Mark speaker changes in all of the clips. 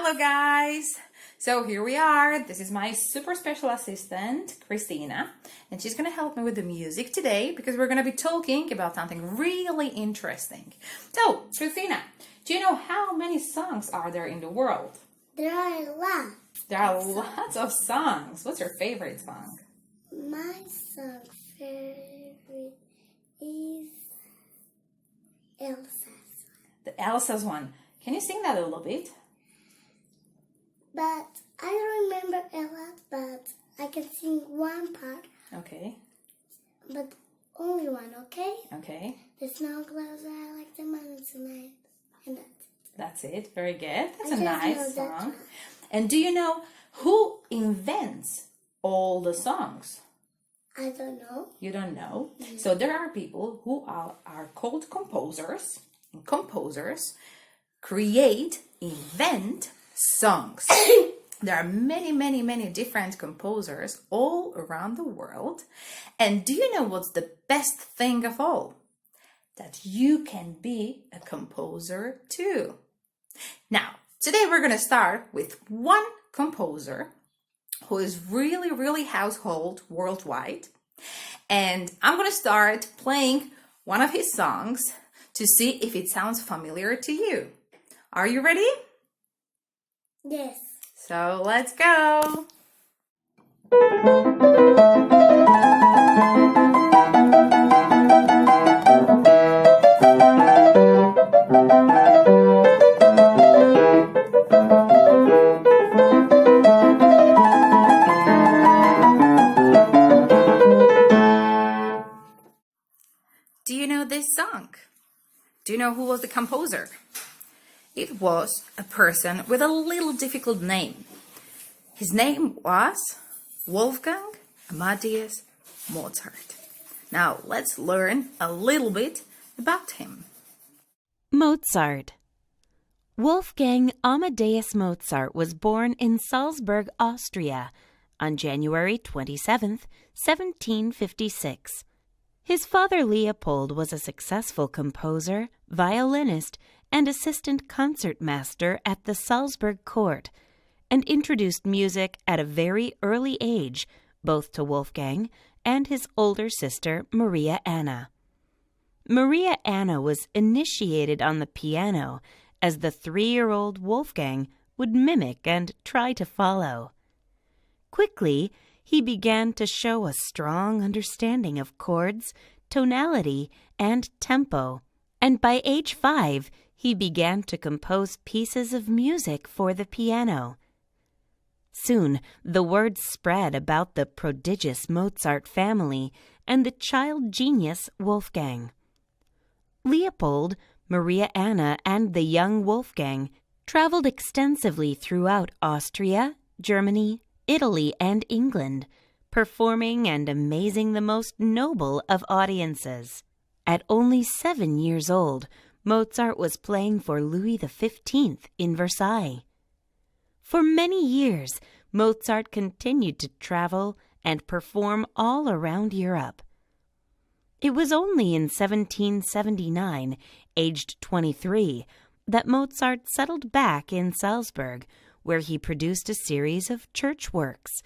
Speaker 1: Hello guys! So here we are. This is my super special assistant, Christina, and she's going to help me with the music today because we're going to be talking about something really interesting. So, Christina, do you know how many songs are there in the world?
Speaker 2: There are lots.
Speaker 1: There are lots of songs. What's your favorite song?
Speaker 2: My song favorite is Elsa's.
Speaker 1: The Elsa's one. Can you sing that a little bit?
Speaker 2: But I don't remember a lot, but I can sing one part.
Speaker 1: Okay.
Speaker 2: But only one, okay?
Speaker 1: Okay.
Speaker 2: The snow glows are like the moon tonight. And that's it.
Speaker 1: That's it. Very good. That's
Speaker 2: I
Speaker 1: a
Speaker 2: just
Speaker 1: nice
Speaker 2: know that
Speaker 1: song.
Speaker 2: one.
Speaker 1: And do you know who invents all the songs?
Speaker 2: I don't know.
Speaker 1: You don't know? So there are people who are called composers. And composers create, invent songs. There are many different composers all around the world. And do you know what's the best thing of all? That you can be a composer too. Now, today we're going to start with one composer who is really household worldwide. And I'm going to start playing one of his songs to see if it sounds familiar to you. Are you ready?
Speaker 2: Yes.
Speaker 1: So let's go. Do you know this song? Do you know who was the composer? It was a person with a little difficult name. His name was Wolfgang Amadeus Mozart. Now let's learn a little bit about him.
Speaker 3: Mozart. Wolfgang Amadeus Mozart was born in Salzburg, Austria, on January 27, 1756. His father Leopold was a successful composer, violinist, and assistant concertmaster at the Salzburg court, and introduced music at a very early age, both to Wolfgang and his older sister Maria Anna. Maria Anna was initiated on the piano as the 3-year-old Wolfgang would mimic and try to follow. Quickly, he began to show a strong understanding of chords, tonality, and tempo, and by age 5, he began to compose pieces of music for the piano. Soon, the word spread about the prodigious Mozart family and the child genius Wolfgang. Leopold, Maria Anna, and the young Wolfgang traveled extensively throughout Austria, Germany, Italy, and England, performing and amazing the most noble of audiences. At only 7 years old, Mozart was playing for Louis XV in Versailles. For many years, Mozart continued to travel and perform all around Europe. It was only in 1779, aged 23, that Mozart settled back in Salzburg, where he produced a series of church works,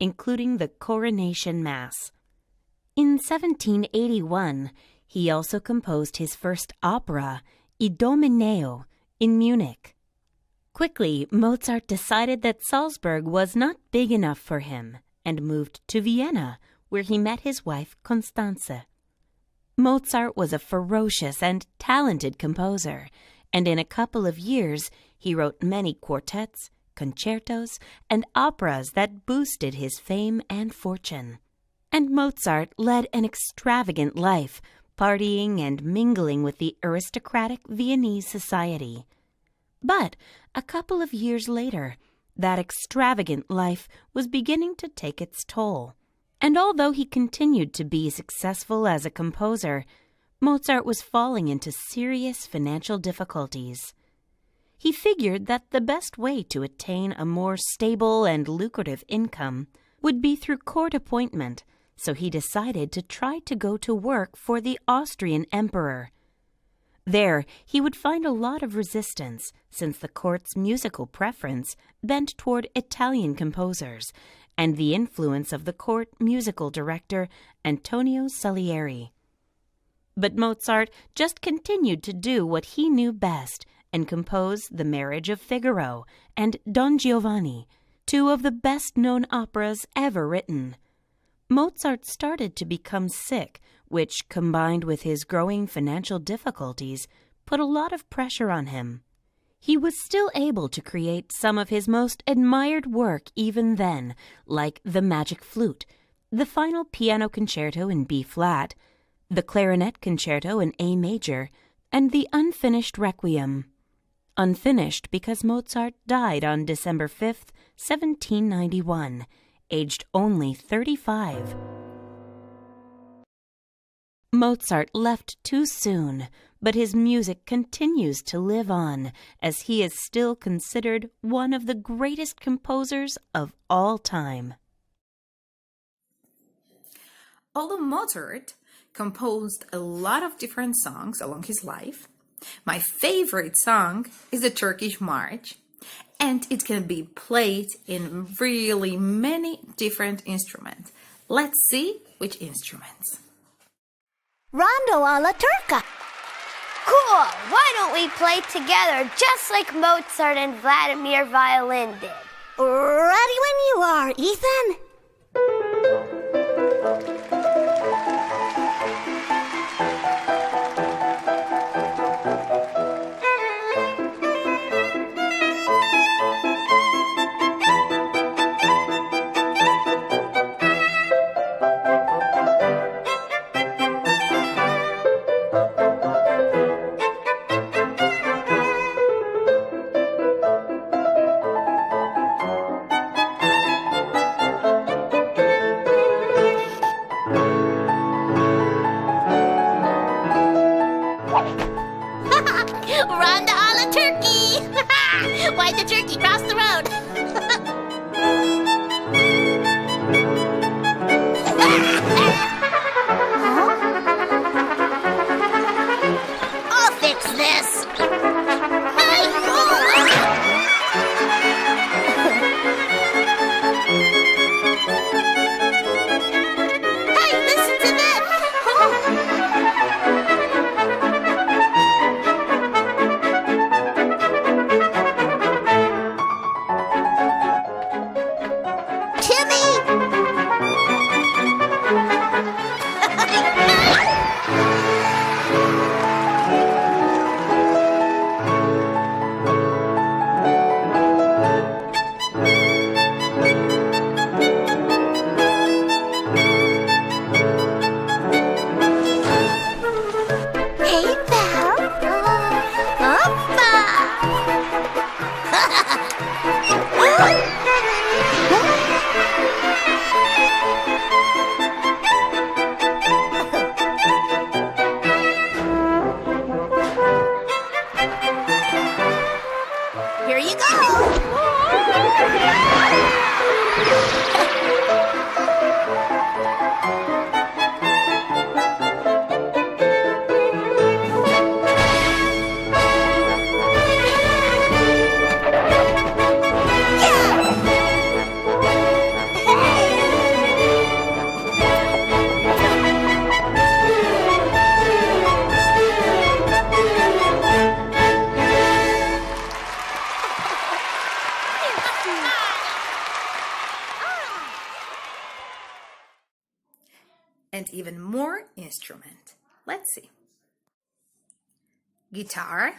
Speaker 3: including the Coronation Mass. In 1781, he also composed his first opera, Idomeneo, in Munich. Quickly, Mozart decided that Salzburg was not big enough for him and moved to Vienna, where he met his wife Constanze. Mozart was a ferocious and talented composer, and in a couple of years he wrote many quartets, concertos, and operas that boosted his fame and fortune. And Mozart led an extravagant life, partying and mingling with the aristocratic Viennese society. But a couple of years later, that extravagant life was beginning to take its toll. And although he continued to be successful as a composer, Mozart was falling into serious financial difficulties. He figured that the best way to attain a more stable and lucrative income would be through court appointment, so he decided to try to go to work for the Austrian emperor. There, he would find a lot of resistance, since the court's musical preference bent toward Italian composers and the influence of the court musical director Antonio Salieri. But Mozart just continued to do what he knew best and compose The Marriage of Figaro and Don Giovanni, two of the best-known operas ever written. Mozart started to become sick, which, combined with his growing financial difficulties, put a lot of pressure on him. He was still able to create some of his most admired work even then, like The Magic Flute, the Final Piano Concerto in B-flat, the Clarinet Concerto in A major, and the Unfinished Requiem. Unfinished because Mozart died on December 5th, 1791, aged only 35. Mozart left too soon, but his music continues to live on, as he is still considered one of the greatest composers of all time.
Speaker 1: Although Mozart composed a lot of different songs along his life, my favorite song is the Turkish March, and it can be played in really many different instruments. Let's see which instruments.
Speaker 2: Rondo alla Turca.
Speaker 4: Cool! Why don't we play together just like Mozart and Vladimir violin did?
Speaker 2: Ready when you are, Ethan.
Speaker 4: Rondo alla turkey! Why'd the turkey cross the road? I'll fix this. Hey, listen to that! Here you go!
Speaker 1: And even more instrument. Let's see. Guitar.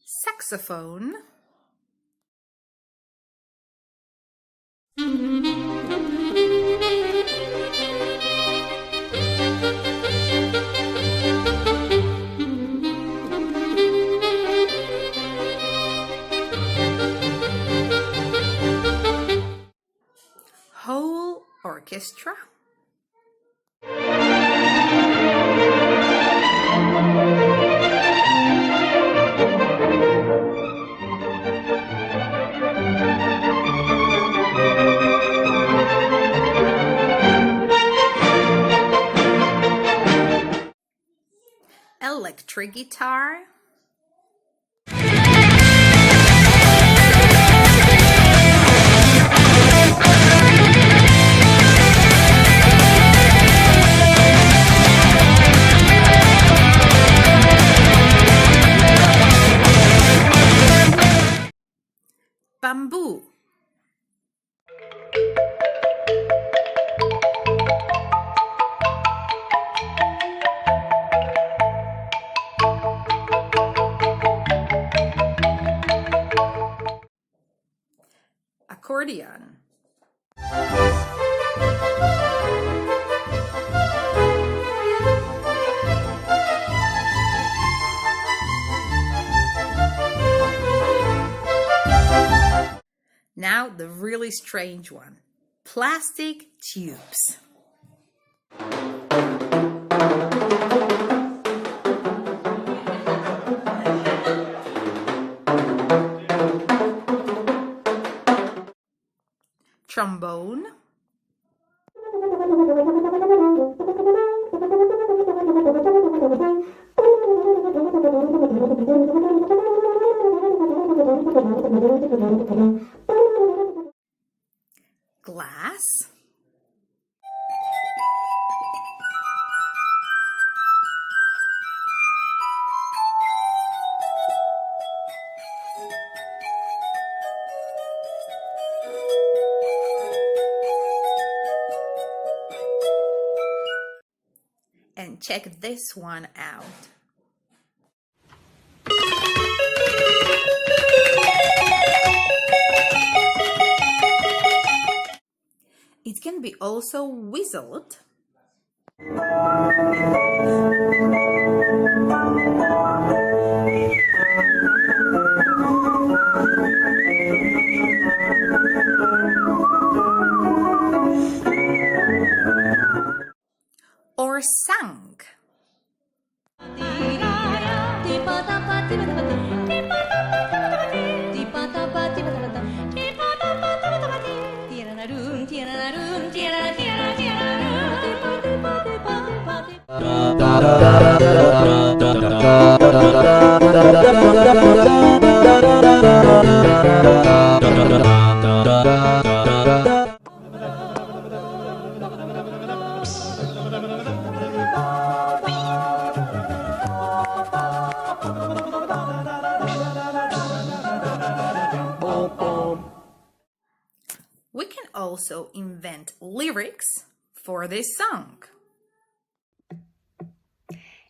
Speaker 1: Saxophone. Whole orchestra. electric guitar. Bamboo. Accordion. Now the really strange one, plastic tubes. Trombone. Glass. And check this one out. It can be also whistled. Or sung. We can also invent lyrics for this song.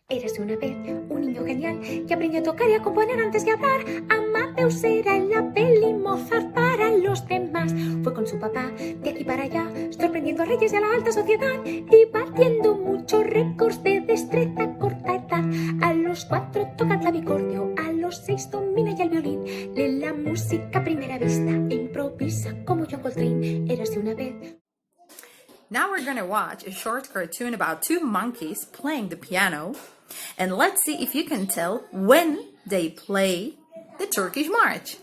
Speaker 5: Érase una vez un niño genial que aprendió a tocar y a componer antes de hablar. Amadeus era en la peli Mozart para los demás. Fue con su papá de aquí para allá, sorprendiendo a reyes y a la alta sociedad y batiendo muchos récords de destreza a corta edad. A los 4 toca el clavicordio, a los 6 domina ya el violín. Lee la música a primera vista e improvisa como John Coltrane. Érase una vez.
Speaker 1: Now we're gonna watch a short cartoon about 2 monkeys playing the piano, and let's see if you can tell when they play the Turkish March.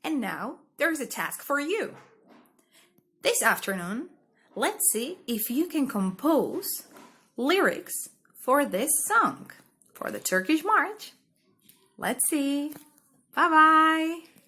Speaker 1: And now there's a task for you. This afternoon, let's see if you can compose lyrics for this song, for the Turkish March. Let's see. Bye-bye.